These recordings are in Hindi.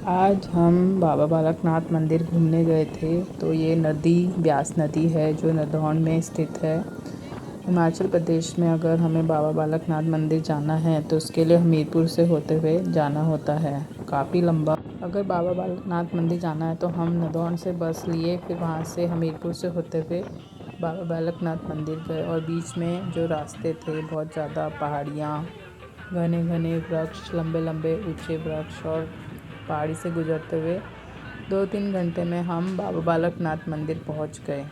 आज हम बाबा बालकनाथ मंदिर घूमने गए थे। तो ये नदी ब्यास नदी है जो नदौन में स्थित है। हिमाचल प्रदेश में अगर हमें बाबा बालकनाथ मंदिर जाना है तो उसके लिए हमीरपुर से होते हुए जाना होता है, काफ़ी लंबा। अगर बाबा बालकनाथ मंदिर जाना है तो हम नदौन से बस लिए, फिर वहाँ से हमीरपुर से होते हुए बाबा बालकनाथ मंदिर गए। और बीच में जो रास्ते थे बहुत ज़्यादा पहाड़ियाँ, घने घने वृक्ष, लंबे लंबे ऊंचे वृक्ष, और पहाड़ी से गुजरते हुए 2-3 घंटे में हम बाबा बालकनाथ मंदिर पहुंच गए।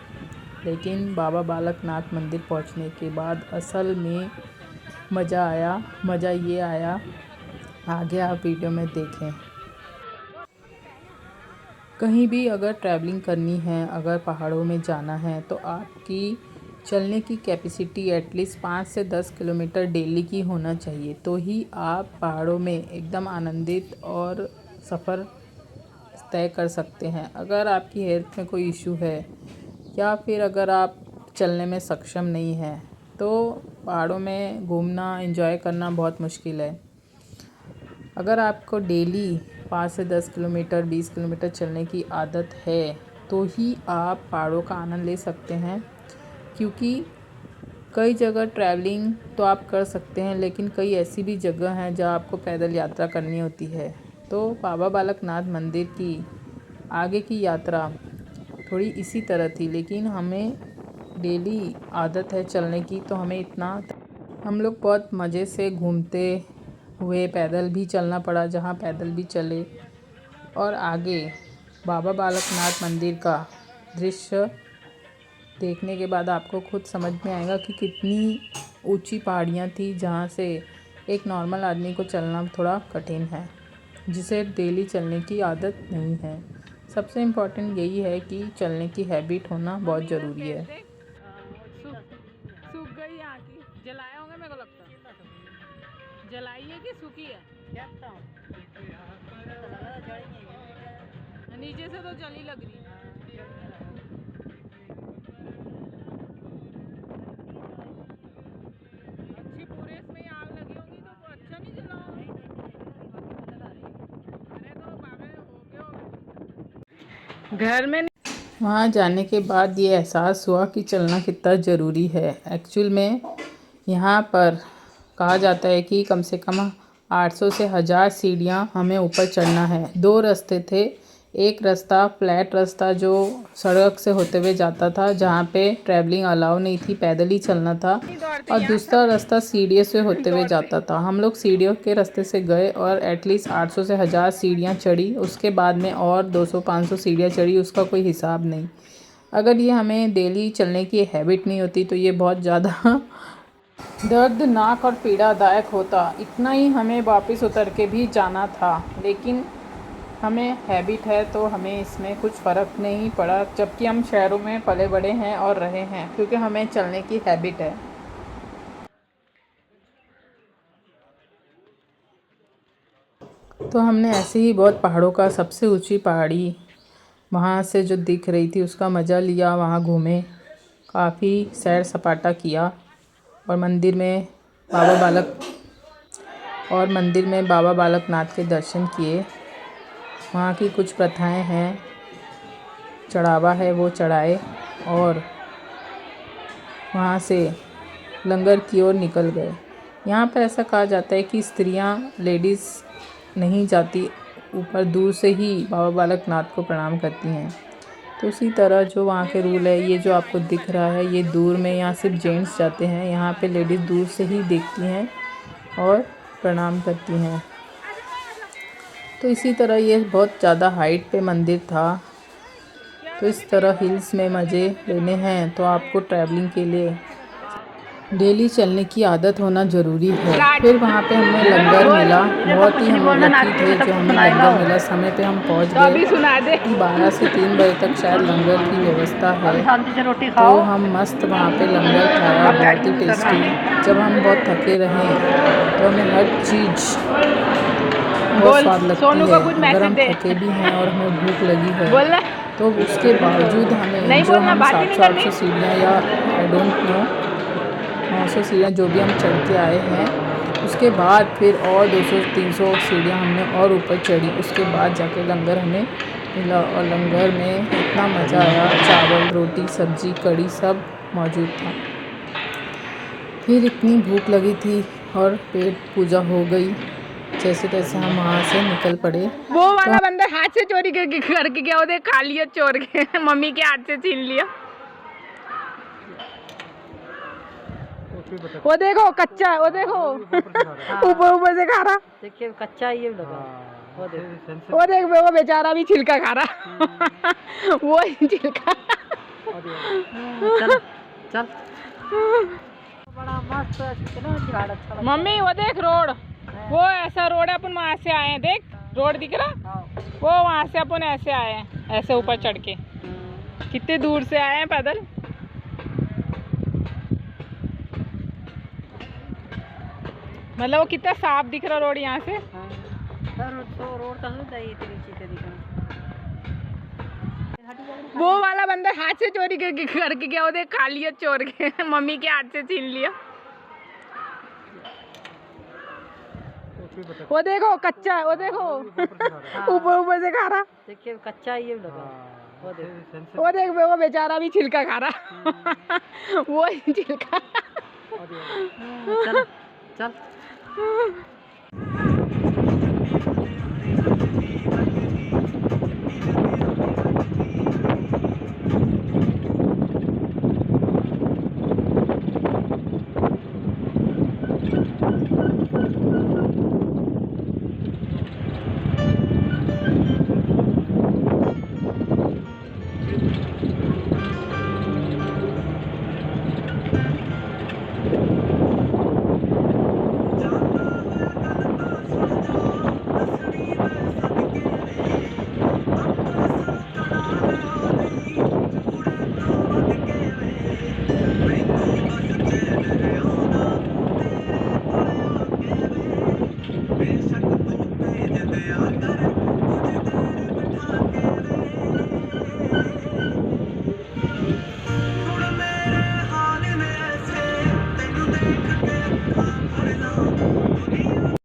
लेकिन बाबा बालकनाथ मंदिर पहुंचने के बाद असल में मज़ा ये आया, आगे आप वीडियो में देखें। कहीं भी अगर ट्रैवलिंग करनी है, अगर पहाड़ों में जाना है तो आपकी चलने की कैपेसिटी एटलीस्ट 5 से 10 किलोमीटर डेली की होना चाहिए, तो ही आप पहाड़ों में एकदम आनंदित और सफ़र तय कर सकते हैं। अगर आपकी हेल्थ में कोई इशू है या फिर अगर आप चलने में सक्षम नहीं हैं तो पहाड़ों में घूमना, एंजॉय करना बहुत मुश्किल है। अगर आपको डेली 5 से 10 किलोमीटर, 20 किलोमीटर चलने की आदत है तो ही आप पहाड़ों का आनंद ले सकते हैं। क्योंकि कई जगह ट्रैवलिंग तो आप कर सकते हैं, लेकिन कई ऐसी भी जगह हैं जहाँ आपको पैदल यात्रा करनी होती है। तो बाबा बालकनाथ मंदिर की आगे की यात्रा थोड़ी इसी तरह थी, लेकिन हमें डेली आदत है चलने की, तो हमें इतना हम लोग बहुत मज़े से घूमते हुए पैदल भी चलना पड़ा, जहाँ पैदल भी चले। और आगे बाबा बालकनाथ मंदिर का दृश्य देखने के बाद आपको खुद समझ में आएगा कि कितनी ऊंची पहाड़ियाँ थी, जहाँ से एक नॉर्मल आदमी को चलना थोड़ा कठिन है, जिसे डेली चलने की आदत नहीं है। सबसे इम्पोर्टेंट यही है कि चलने की हैबिट होना बहुत ज़रूरी है। सूख गई यहाँ की, जलाया होगा मेरे को लगता है। जलाई है कि सूखी है? नीचे से तो जली लग रही है। अच्छी पूरे इसमें आग लगी होगी तो अच्छा नहीं जला। अरे तो बाबे हो गए घर में। वहाँ जाने के बाद ये एहसास हुआ कि चलना कितना ज़रूरी है। एक्चुअल में यहाँ पर कहा जाता है कि कम से कम 800 से 1000 सीढ़ियाँ हमें ऊपर चढ़ना है। 2 रास्ते थे, एक रास्ता फ्लैट रास्ता जो सड़क से होते हुए जाता था, जहाँ पे ट्रैवलिंग अलाउ नहीं थी, पैदल ही चलना था, और दूसरा रास्ता सीढ़ियों से होते हुए जाता था। हम लोग सीढ़ियों के रास्ते से गए और एटलीस्ट 800 से 1000 सीढ़ियाँ चढ़ी। उसके बाद में और 200-500 सीढ़ियाँ चढ़ी, उसका कोई हिसाब नहीं। अगर ये हमें डेली चलने की हैबिट नहीं होती तो ये बहुत ज़्यादा दर्दनाक और पीड़ादायक होता। इतना ही हमें वापस उतर के भी जाना था, लेकिन हमें हैबिट है तो हमें इसमें कुछ फ़र्क नहीं पड़ा, जबकि हम शहरों में पले बड़े हैं और रहे हैं, क्योंकि हमें चलने की हैबिट है। तो हमने ऐसे ही बहुत पहाड़ों का सबसे ऊंची पहाड़ी वहाँ से जो दिख रही थी उसका मज़ा लिया, वहाँ घूमे, काफ़ी सैर सपाटा किया, और मंदिर में बाबा बालकनाथ के दर्शन किए। वहाँ की कुछ प्रथाएं हैं, चढ़ावा है वो चढ़ाए, और वहाँ से लंगर की ओर निकल गए। यहाँ पर ऐसा कहा जाता है कि स्त्रियाँ, लेडीज़ नहीं जाती ऊपर, दूर से ही बाबा बालकनाथ को प्रणाम करती हैं। तो उसी तरह जो वहाँ के रूल है, ये जो आपको दिख रहा है ये दूर में, यहाँ सिर्फ जेंट्स जाते हैं, यहाँ पे लेडीज़ दूर से ही देखती हैं और प्रणाम करती हैं। तो इसी तरह ये बहुत ज़्यादा हाइट पे मंदिर था। तो इस तरह हिल्स में मज़े लेने हैं तो आपको ट्रैवलिंग के लिए डेली चलने की आदत होना ज़रूरी है। फिर वहाँ पे हमें लंगर मिला, बहुत ही हम लकी थे जो हमें लंगर मिला, समय पे हम पहुँच गए। 12 से 3 बजे तक शायद लंगर की व्यवस्था है, तो हम मस्त वहाँ पे लंगर खाया, बहुत ही टेस्टी। जब हम बहुत थके रहें तो हमें हर चीज़ बहुत स्वाद लगती है। अगर हम थके भी हैं और हमें भूख लगी है तो उसके बावजूद हमें जो हम 700-800 सीढ़ियाँ या आई डोंट नो 900 सीढ़ियाँ जो भी हम चढ़ के आए हैं, उसके उसके बाद फिर और 200-300 सीढ़ियाँ हमने और ऊपर चढ़ी। उसके बाद जाके लंगर हमें मिला और लंगर में इतना मज़ा आया, चावल रोटी सब्जी कढ़ी सब मौजूद था। फिर इतनी भूख लगी थी और पेट पूजा हो गई, जैसे तैसे हम वहाँ से निकल पड़े। वो वाला बंदा हाथ से चोरी करके गया, वो देख खा लिया चोर के मम्मी के हाथ से छीन लिया। वो देखो कच्चा, वो देखो ऊपर ऊपर से खा रहा। देखिए कच्चा ये लगा। वो देख वो बेचारा भी छिलका खा रहा वो छिलका। चल चल बड़ा मस्त कितना झाड़ अच्छा लगा। मम्मी वो देख रोड, वो ऐसा रोड है, अपन वहाँ से आए हैं, देख रोड दिख रहा, वो वहाँ से अपन ऐसे आए हैं, ऐसे ऊपर चढ़ के कितने दूर से आए हैं पैदल। मतलब वो कितना साफ दिख रहा रोड यहाँ से। रोड तो वो वाला बंदा हाथ से चोरी करके गया, वो देख खा लिया चोर के मम्मी के हाथ से छीन लिया। वो देखो कच्चा, वो देखो ऊपर ऊपर से खा रहा। देखिए कच्चा ये लगा। वो देख वो बेचारा भी छिलका खा रहा वो छिलका। चल चल